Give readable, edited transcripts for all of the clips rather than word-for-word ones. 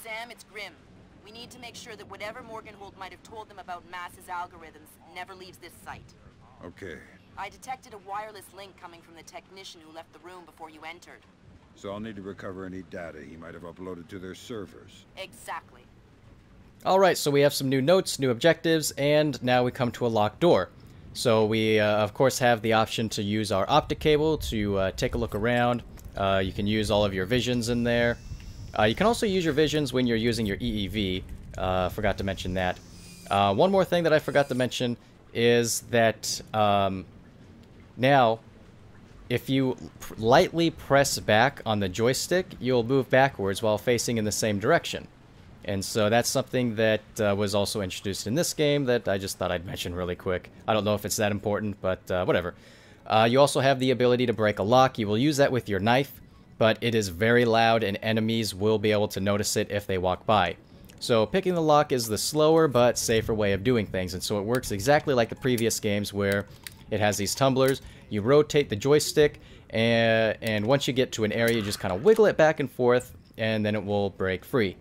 Sam, it's Grim. We need to make sure that whatever Morgenhold might have told them about Mass's algorithms never leaves this site. Okay. I detected a wireless link coming from the technician who left the room before you entered. So I'll need to recover any data he might have uploaded to their servers. Exactly. Alright, so we have some new notes, new objectives, and now we come to a locked door. So we, of course, have the option to use our optic cable to take a look around. You can use all of your visions in there. You can also use your visions when you're using your EEV. Forgot to mention that. One more thing that I forgot to mention is that now, if you lightly press back on the joystick, you'll move backwards while facing in the same direction. And so that's something that was also introduced in this game that I just thought I'd mention really quick. I don't know if it's that important, but whatever. You also have the ability to break a lock. You will use that with your knife, but it is very loud and enemies will be able to notice it if they walk by. So picking the lock is the slower but safer way of doing things, and so it works exactly like the previous games where it has these tumblers. You rotate the joystick, and once you get to an area, you just kind of wiggle it back and forth, and then it will break free.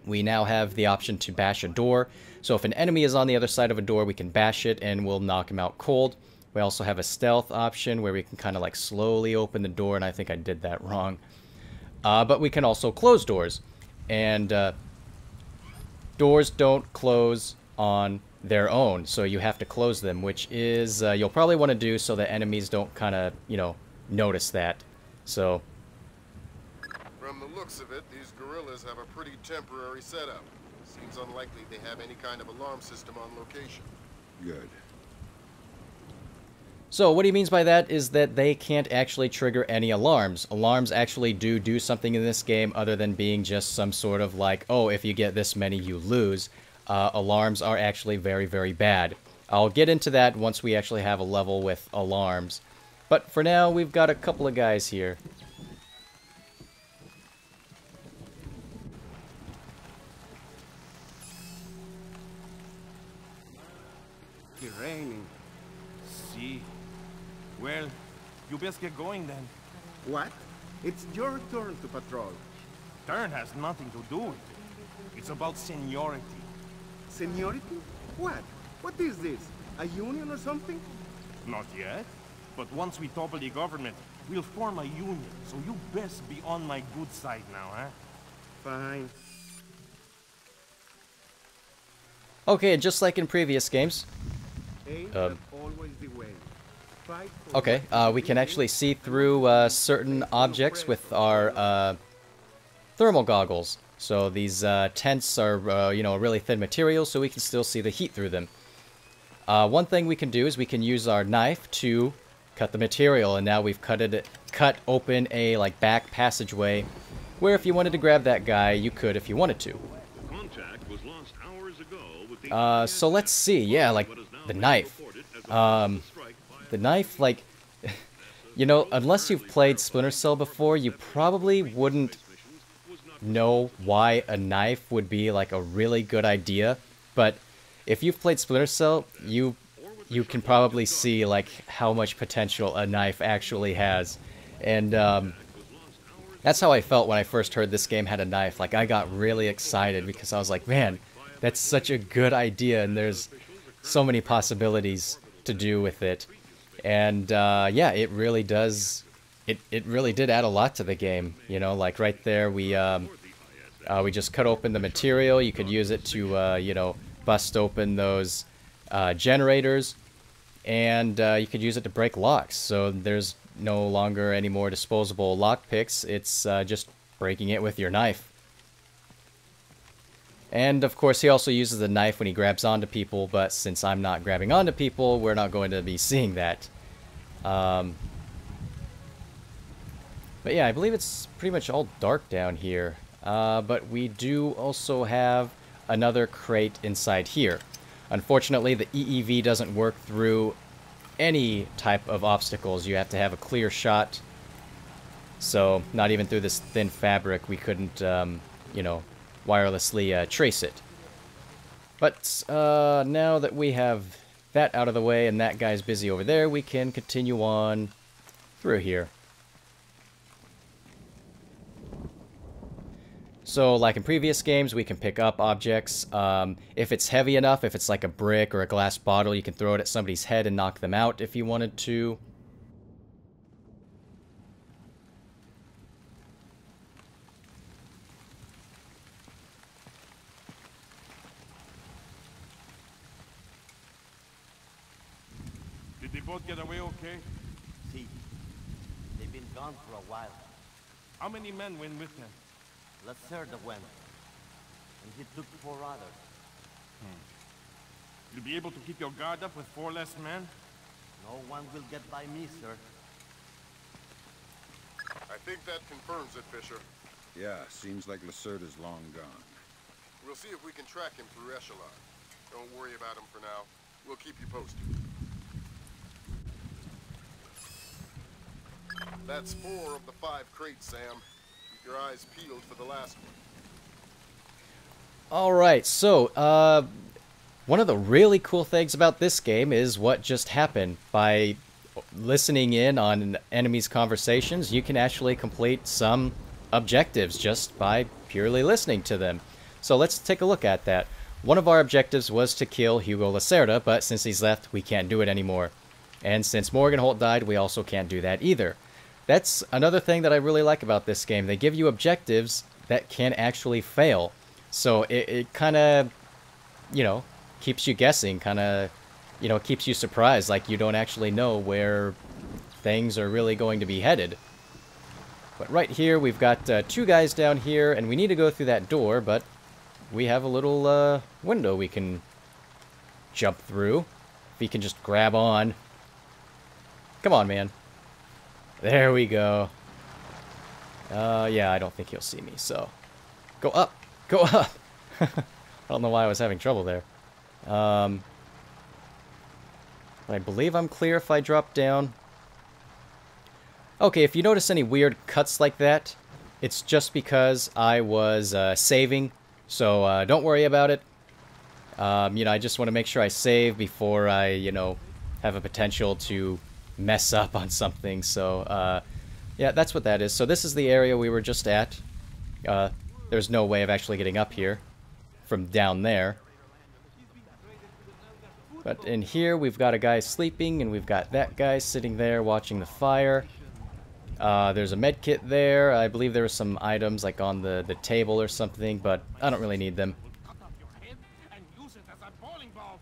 We now have the option to bash a door, so if an enemy is on the other side of a door, we can bash it and we'll knock him out cold. We also have a stealth option where we can kind of like slowly open the door, and I think I did that wrong. But we can also close doors, and doors don't close on their own, so you have to close them, which is you'll probably want to do so that enemies don't kind of, you know, notice that. So from the looks of it, these guerrillas have a pretty temporary setup. Seems unlikely they have any kind of alarm system on location. Good. So what he means by that is that they can't actually trigger any alarms. Alarms actually do something in this game other than being just some sort of like, oh, if you get this many, you lose. Alarms are actually very, very bad. I'll get into that once we actually have a level with alarms. But for now, we've got a couple of guys here. It's raining. See. Well, you best get going then. What? It's your turn to patrol. Turn has nothing to do with it. It's about seniority. Seniority? What? What is this? A union or something? Not yet. But once we topple the government, we'll form a union. So you best be on my good side now, huh? Fine. Okay, just like in previous games. Always the way. Okay, we can actually see through certain objects with our thermal goggles. So these tents are, you know, a really thin material, so we can still see the heat through them. One thing we can do is we can use our knife to cut the material, and now we've cut open a like back passageway, where if you wanted to grab that guy, you could if you wanted to. Contact was lost hours ago with the So let's see, yeah, like the knife. The knife, like, you know, unless you've played Splinter Cell before, you probably wouldn't know why a knife would be like a really good idea. But if you've played Splinter Cell, you can probably see like how much potential a knife actually has. And that's how I felt when I first heard this game had a knife. Like, I got really excited because I was like, man, that's such a good idea, and there's so many possibilities to do with it. And yeah, it really does. It really did add a lot to the game. You know, like right there, we just cut open the material. You could use it to you know, bust open those generators, and you could use it to break locks. So there's no longer any more disposable lockpicks. It's just breaking it with your knife. And of course, he also uses the knife when he grabs onto people, but since I'm not grabbing onto people, we're not going to be seeing that. But yeah, I believe it's pretty much all dark down here. But we do also have another crate inside here. Unfortunately, the EEV doesn't work through any type of obstacles. You have to have a clear shot. So, not even through this thin fabric, we couldn't, you know, wirelessly trace it. But now that we have that out of the way and that guy's busy over there, we can continue on through here. So like in previous games, we can pick up objects. If it's heavy enough, if it's like a brick or a glass bottle, you can throw it at somebody's head and knock them out if you wanted to. Did they both get away okay? See, they've been gone for a while. How many men went with them? Lacerda went, and he took 4 others. You'll be able to keep your guard up with 4 less men? No one will get by me, sir. I think that confirms it, Fisher. Yeah, seems like Lacerda's long gone. We'll see if we can track him through Echelon. Don't worry about him for now. We'll keep you posted. That's 4 of the 5 crates, Sam. Keep your eyes peeled for the last one. Alright, so, one of the really cool things about this game is what just happened. By listening in on enemies' conversations, you can actually complete some objectives just by purely listening to them. So let's take a look at that. One of our objectives was to kill Hugo Lacerda, but since he's left, we can't do it anymore. And since Morgenholt died, we also can't do that either. That's another thing that I really like about this game. They give you objectives that can actually fail. So it kind of, you know, keeps you guessing, kind of, you know, keeps you surprised, like you don't actually know where things are really going to be headed. But right here, we've got 2 guys down here, and we need to go through that door, but we have a little window we can jump through. If you can just grab on. Come on, man. There we go. Yeah, I don't think he'll see me, so... Go up! Go up! I don't know why I was having trouble there. But I believe I'm clear if I drop down. Okay, if you notice any weird cuts like that, it's just because I was saving, so don't worry about it. You know, I just want to make sure I save before I, you know, have a potential to mess up on something, so yeah, that's what that is. So this is the area we were just at. There's no way of actually getting up here from down there. But in here, we've got a guy sleeping, and we've got that guy sitting there watching the fire. There's a med kit there. I believe there were some items like on the table or something, but I don't really need them. Cut off your head and use it as a bowling ball.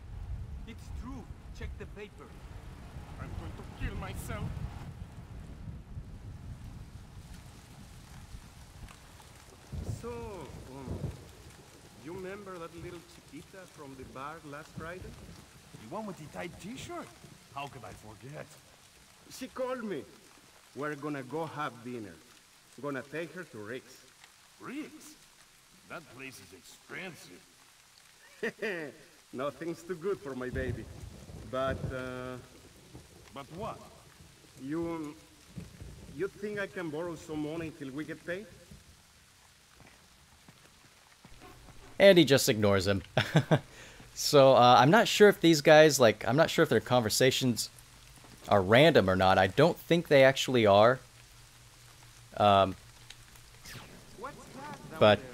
It's true. Check the paper. I'm going to kill myself. So, you remember that little chiquita from the bar last Friday? The one with the tight t-shirt? How could I forget? She called me. We're gonna go have dinner. Gonna take her to Rick's. Riggs? That place is expensive. Nothing's too good for my baby. But, But what? you think I can borrow some money till we get paid? And he just ignores him. So, I'm not sure if these guys, like, I'm not sure if their conversations are random or not. I don't think they actually are. But,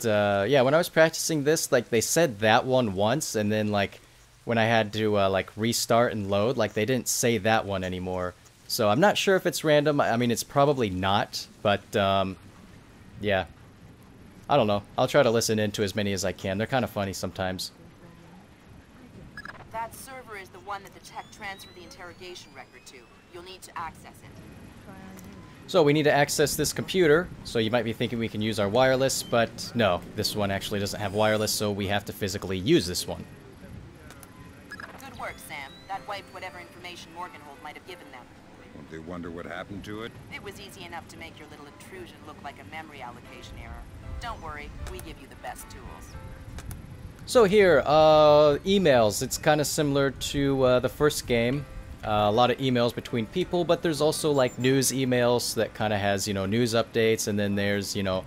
yeah, when I was practicing this, like, they said that one once, and then, like, when I had to, like, restart and load, like, they didn't say that one anymore. So, I'm not sure if it's random. I mean, it's probably not, but, yeah. I don't know. I'll try to listen into as many as I can. They're kind of funny sometimes. That server is the one that the tech transferred the interrogation record to. You'll need to access it. So we need to access this computer. So you might be thinking we can use our wireless, but no. This one actually doesn't have wireless, so we have to physically use this one. Good work, Sam. That wiped whatever information Morgenholt might have given them. Won't they wonder what happened to it? It was easy enough to make your little intrusion look like a memory allocation error. Don't worry, we give you the best tools. So here, emails. It's kind of similar to the first game. A lot of emails between people, but there's also like news emails that kind of has, you know, news updates, and then there's, you know,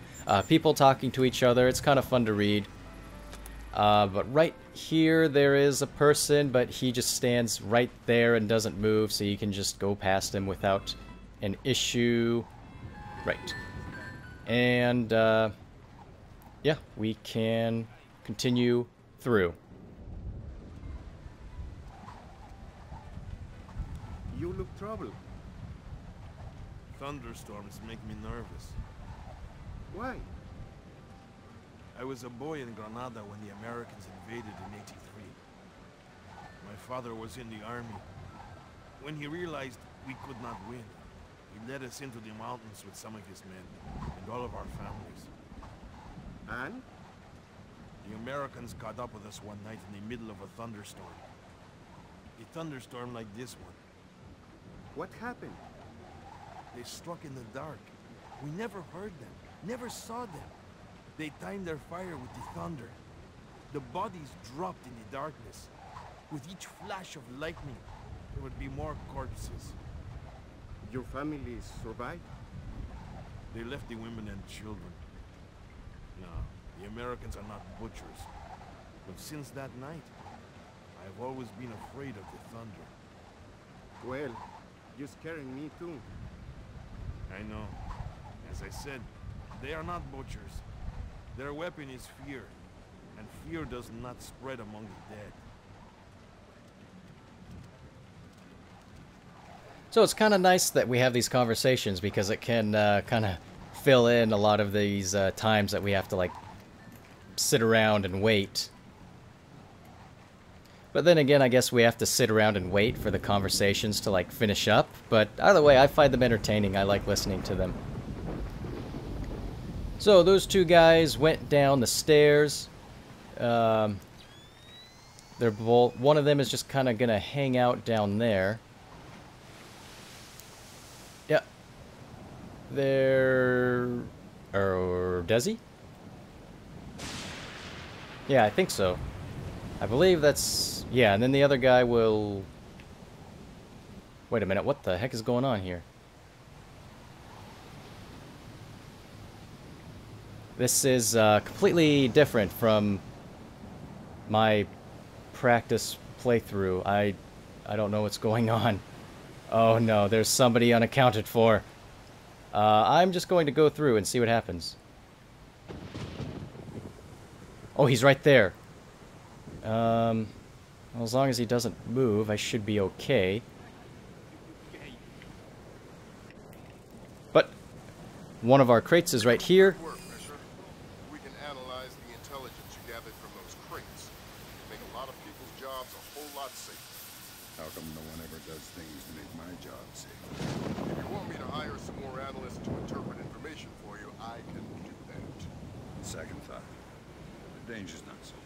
people talking to each other. It's kind of fun to read. But right here there is a person, but he just stands right there and doesn't move, so you can just go past him without an issue. Right. And yeah, we can continue through. You look troubled. Thunderstorms make me nervous. Why? I was a boy in Granada when the Americans invaded in '83. My father was in the army. When he realized we could not win, he led us into the mountains with some of his men and all of our families. And? The Americans caught up with us one night in the middle of a thunderstorm. A thunderstorm like this one. What happened? They struck in the dark. We never heard them, never saw them. They timed their fire with the thunder. The bodies dropped in the darkness. With each flash of lightning, there would be more corpses. Your family survived? They left the women and children. No, the Americans are not butchers. But since that night, I've always been afraid of the thunder. Well, you're scaring me too. I know. As I said, they are not butchers. Their weapon is fear, and fear does not spread among the dead. So it's kind of nice that we have these conversations because it can kind of fill in a lot of these times that we have to like sit around and wait. But then again, I guess we have to sit around and wait for the conversations to like finish up. But either way, I find them entertaining. I like listening to them. So those two guys went down the stairs. They're both, one of them is just kind of gonna hang out down there. Yeah. There, or does he? Yeah, I think so. I believe that's... Yeah, and then the other guy will... Wait a minute, what the heck is going on here? This is completely different from my practice playthrough. I don't know what's going on. Oh no, there's somebody unaccounted for. I'm just going to go through and see what happens. Oh, he's right there. Well, as long as he doesn't move, I should be okay. But one of our crates is right here. We can analyze the intelligence you gathered from those crates. Make a lot of people's jobs a whole lot safer. How come no one ever does things to make my job safe? If you want me to hire some more analysts to interpret information for you, I can do that. Second thought. The danger's not so bad.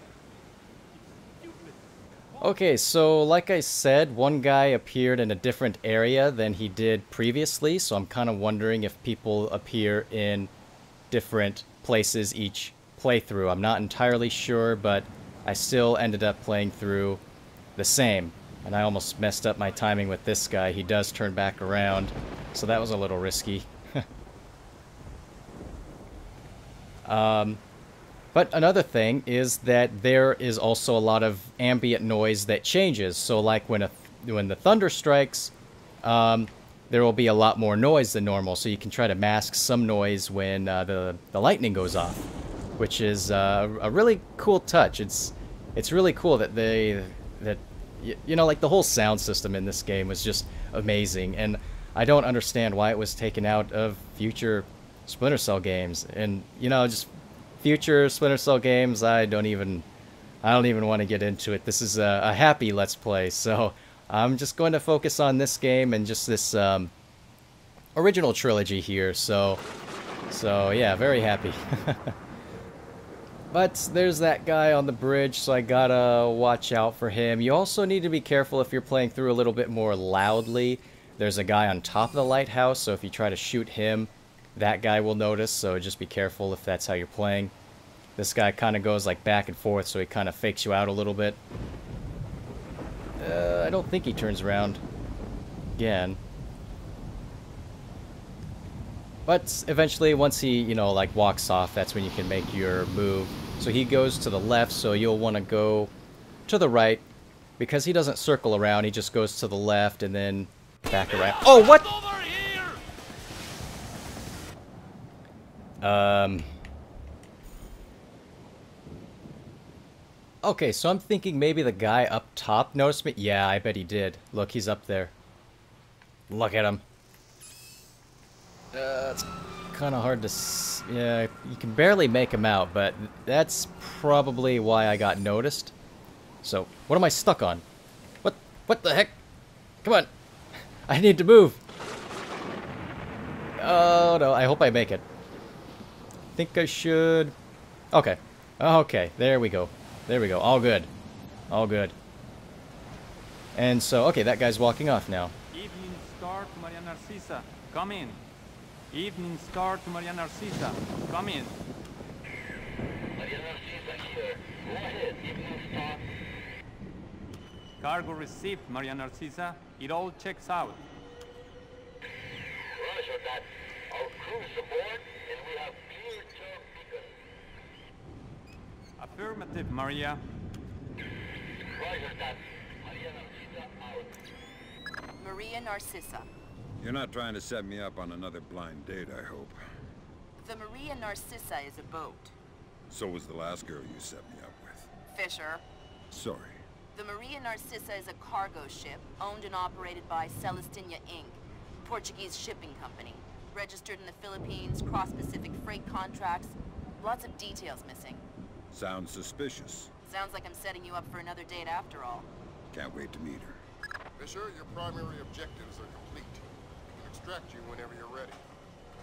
Okay, so like I said, one guy appeared in a different area than he did previously, so I'm kind of wondering if people appear in different places each playthrough. I'm not entirely sure, but I still ended up playing through the same. And I almost messed up my timing with this guy. He does turn back around, so that was a little risky. But another thing is that there is also a lot of ambient noise that changes. So like when the thunder strikes, there will be a lot more noise than normal. So you can try to mask some noise when the lightning goes off, which is a really cool touch. It's really cool that you know, like the whole sound system in this game was just amazing. And I don't understand why it was taken out of future Splinter Cell games. And you know, just future Splinter Cell games, I don't even want to get into it. This is a happy Let's Play, so I'm just going to focus on this game and just this original trilogy here. So yeah, very happy. But there's that guy on the bridge, so I gotta watch out for him. You also need to be careful if you're playing through a little bit more loudly. There's a guy on top of the lighthouse, so if you try to shoot him, that guy will notice, so just be careful if that's how you're playing. This guy kind of goes like back and forth, so he kind of fakes you out a little bit. I don't think he turns around again. But eventually, once he, you know, like walks off, that's when you can make your move. So he goes to the left, so you'll want to go to the right. Because he doesn't circle around, he just goes to the left and then back around. Oh, what? Okay, so I'm thinking maybe the guy up top noticed me. Yeah, I bet he did. Look, he's up there. Look at him. It's kind of hard to... Yeah, you can barely make him out, but that's probably why I got noticed. So, what am I stuck on? What the heck? Come on. I need to move. Oh, no. I hope I make it. Think I should... Okay. Okay. There we go. There we go. All good. All good. And so, okay, that guy's walking off now. Evening star to Maria Narcisa. Come in. Evening star to Maria Narcisa. Come in. Maria Narcisa here. Go ahead, evening star. Cargo received, Maria Narcisa. It all checks out. Roger that. Our crew's aboard, and we have clear job beacon. Affirmative, Maria. Roger that. Maria Narcisa out. Maria Narcissa. You're not trying to set me up on another blind date, I hope. The Maria Narcissa is a boat. So was the last girl you set me up with. Fisher. Sorry. The Maria Narcissa is a cargo ship owned and operated by Celestina Inc., Portuguese shipping company. Registered in the Philippines, cross-Pacific freight contracts. Lots of details missing. Sounds suspicious. Sounds like I'm setting you up for another date after all. Can't wait to meet her. Fisher, your primary objectives are complete. We can extract you whenever you're ready.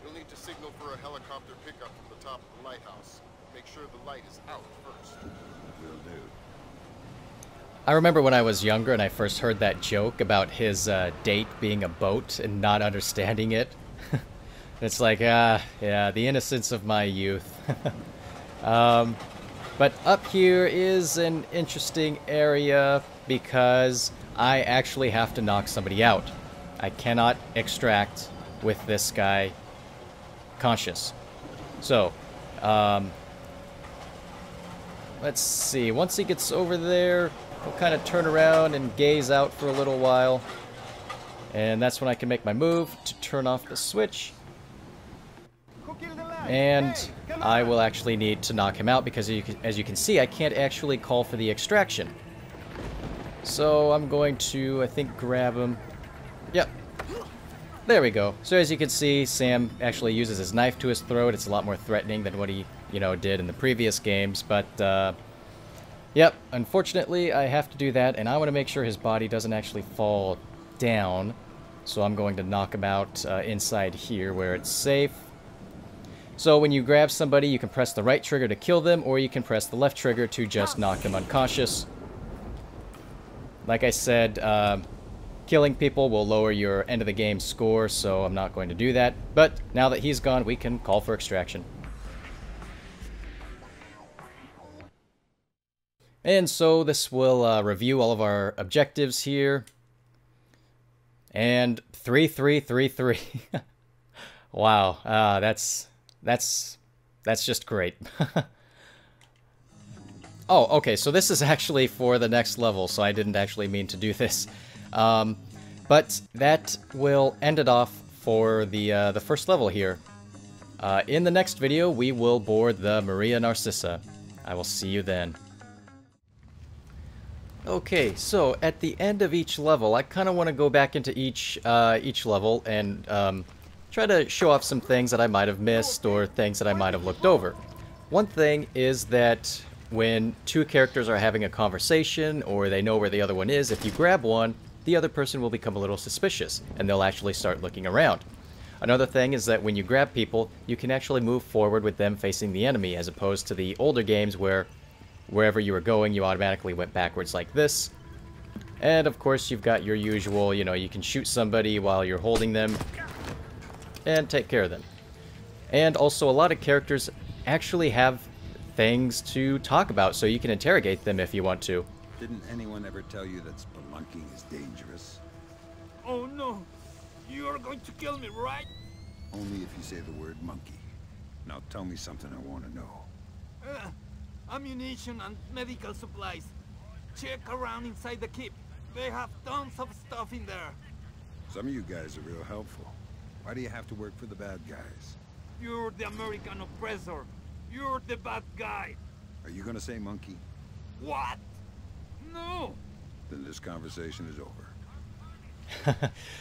You'll need to signal for a helicopter pickup from the top of the lighthouse. Make sure the light is out first. Will do. I remember when I was younger and I first heard that joke about his date being a boat and not understanding it. It's like, yeah, the innocence of my youth. But up here is an interesting area because I actually have to knock somebody out. I cannot extract with this guy conscious. So, let's see. Once he gets over there, he'll kind of turn around and gaze out for a little while. And that's when I can make my move to turn off the switch. And I will actually need to knock him out because as you can see, I can't actually call for the extraction. So I'm going to, I think, grab him. Yep. There we go. So as you can see, Sam actually uses his knife to his throat. It's a lot more threatening than what he, did in the previous games. But, yep, unfortunately, I have to do that. And I want to make sure his body doesn't actually fall down. So I'm going to knock him out inside here where it's safe. So when you grab somebody, you can press the right trigger to kill them, or you can press the left trigger to just knock them unconscious. Like I said, killing people will lower your end of the game score, so I'm not going to do that. But now that he's gone, we can call for extraction. And so this will review all of our objectives here. And 3-3-3-3. Wow, that's just great. Oh, okay, so this is actually for the next level, so I didn't actually mean to do this. But that will end it off for the first level here. In the next video, we will board the Maria Narcissa. I will see you then. Okay, so at the end of each level, I kind of want to go back into each level and try to show off some things that I might have missed or things that I might have looked over. One thing is that when two characters are having a conversation or they know where the other one is, if you grab one, the other person will become a little suspicious and they'll actually start looking around. Another thing is that when you grab people, you can actually move forward with them facing the enemy, as opposed to the older games where wherever you were going, you automatically went backwards like this. And of course, you've got your usual, you can shoot somebody while you're holding them and take care of them. And also, a lot of characters actually have things to talk about, so you can interrogate them if you want to. Didn't anyone ever tell you that spelunking is dangerous? Oh no! You are going to kill me, right? Only if you say the word monkey. Now tell me something I want to know. Ammunition and medical supplies. Check around inside the keep. They have tons of stuff in there. Some of you guys are real helpful. Why do you have to work for the bad guys? You're the American oppressor. You're the bad guy. Are you gonna say monkey? What? No! Then this conversation is over.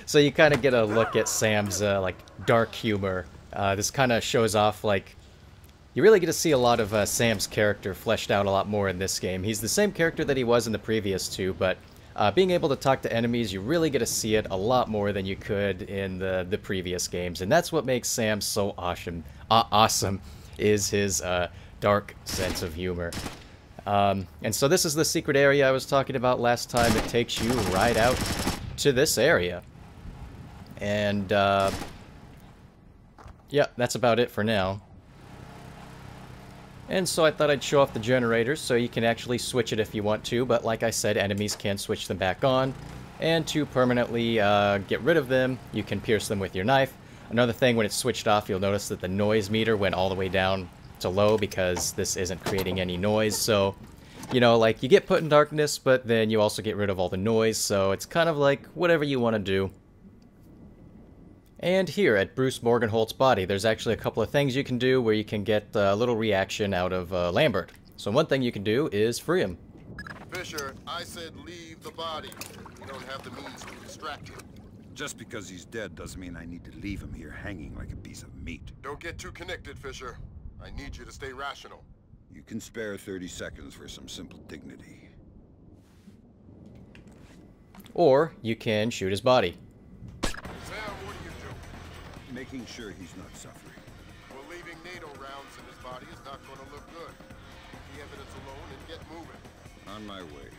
So you kind of get a look at Sam's like dark humor. This kind of shows off like you really get to see a lot of Sam's character fleshed out a lot more in this game. He's the same character that he was in the previous two, but being able to talk to enemies, you really get to see it a lot more than you could in the previous games, and that's what makes Sam so awesome. Awesome is his dark sense of humor. And so this is the secret area I was talking about last time. It takes you right out to this area. And, yeah, that's about it for now. And so I thought I'd show off the generators so you can actually switch it if you want to, but like I said, enemies can switch them back on. And to permanently get rid of them, you can pierce them with your knife. Another thing, when it's switched off, you'll notice that the noise meter went all the way down to low because this isn't creating any noise, so you know, like, you get put in darkness, but then you also get rid of all the noise, so it's kind of like whatever you want to do. And here at Bruce Morgenholt's body, there's actually a couple of things you can do where you can get a little reaction out of Lambert. So one thing you can do is free him. Fisher, I said leave the body. You don't have the means to distract him. Just because he's dead doesn't mean I need to leave him here hanging like a piece of meat. Don't get too connected, Fisher. I need you to stay rational. You can spare 30 seconds for some simple dignity. Or you can shoot his body. Sam, what are you doing? Making sure he's not suffering. Well, leaving NATO rounds in his body is not going to look good. Keep the evidence alone and get moving. On my way.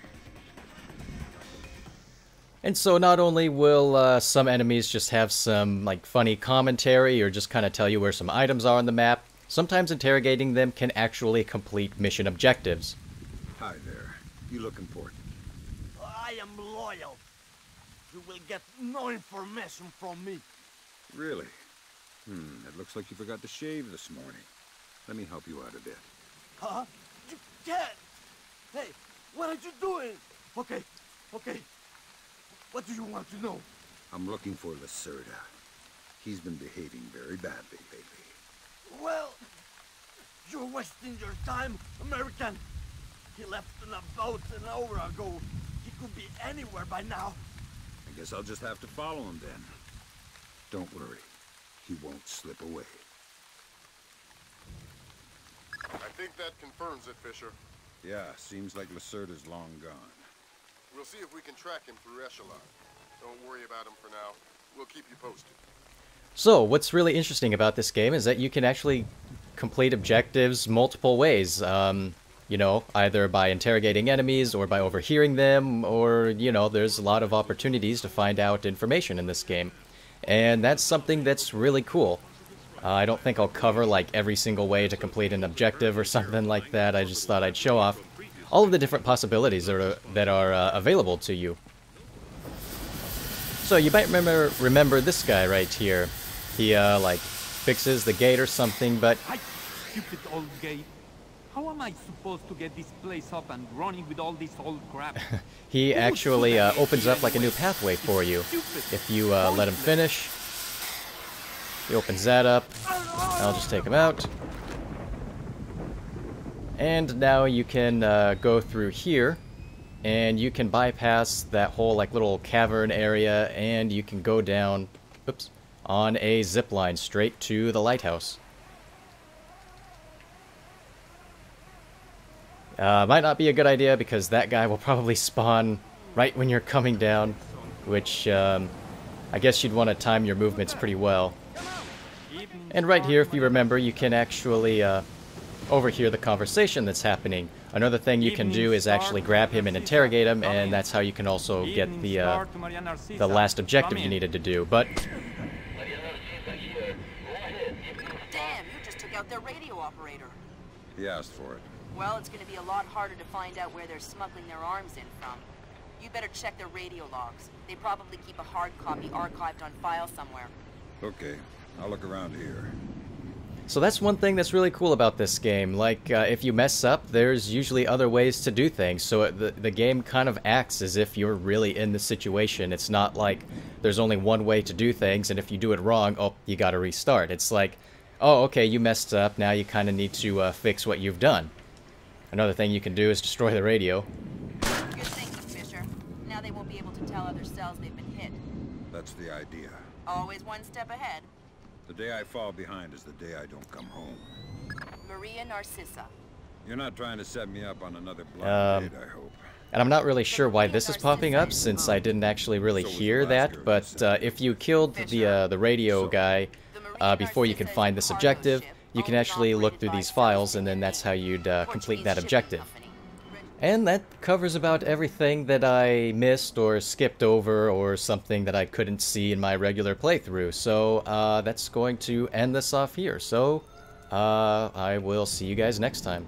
And so not only will some enemies just have some like funny commentary or just kind of tell you where some items are on the map, sometimes interrogating them can actually complete mission objectives. Hi there. You look important. I am loyal. You will get no information from me. Really? It looks like you forgot to shave this morning. Let me help you out a bit. Huh? You can't! Hey, what are you doing? Okay, okay. What do you want to know? I'm looking for Lacerda. He's been behaving very badly lately. Well, you're wasting your time, American. He left in a boat an hour ago. He could be anywhere by now. I guess I'll just have to follow him then. Don't worry. He won't slip away. I think that confirms it, Fisher. Yeah, seems like Lacerda's long gone. We'll see if we can track him through Echelon. Don't worry about him for now. We'll keep you posted. So, what's really interesting about this game is that you can actually complete objectives multiple ways. You know, either by interrogating enemies or by overhearing them, or, you know, there's a lot of opportunities to find out information in this game. And that's something that's really cool. I don't think I'll cover, like, every single way to complete an objective or something like that. I just thought I'd show off all of the different possibilities that are available to you. So, you might remember this guy right here. He, like, fixes the gate or something, but... Hi, stupid old gate. How am I supposed to get this place up and running with all this old crap? He actually opens up like a new pathway for you. If you let him finish, he opens that up. I'll just take him out. And now you can go through here, and you can bypass that whole like little cavern area, and you can go down, oops, on a zip line straight to the lighthouse. Might not be a good idea because that guy will probably spawn right when you're coming down, which I guess you'd want to time your movements pretty well. And right here, if you remember, you can actually overhear the conversation that's happening. Another thing you can do is actually grab him and interrogate him, and that's how you can also get the last objective you needed to do. But Damn, you just took out their radio operator. He asked for it. Well, it's going to be a lot harder to find out where they're smuggling their arms in from. You better check their radio logs. They probably keep a hard copy archived on file somewhere. Okay, I'll look around here. so that's one thing that's really cool about this game. Like, if you mess up, there's usually other ways to do things. So the game kind of acts as if you're really in the situation. It's not like there's only one way to do things, and if you do it wrong, oh, you gotta restart. It's like, oh, okay, you messed up, now you kind of need to fix what you've done. Another thing you can do is destroy the radio. Good thinking, Fisher. Now they won't be able to tell other cells they've been hit. That's the idea. Always one step ahead. The day I fall behind is the day I don't come home. Maria Narcissa. You're not trying to set me up on another blind date, I hope. And I'm not really sure why this is popping up, since I didn't actually really hear that, but if you killed the radio guy before you can find this objective, you can actually look through these files, and then that's how you'd complete that objective. And that covers about everything that I missed or skipped over or something that I couldn't see in my regular playthrough. So that's going to end this off here. So I will see you guys next time.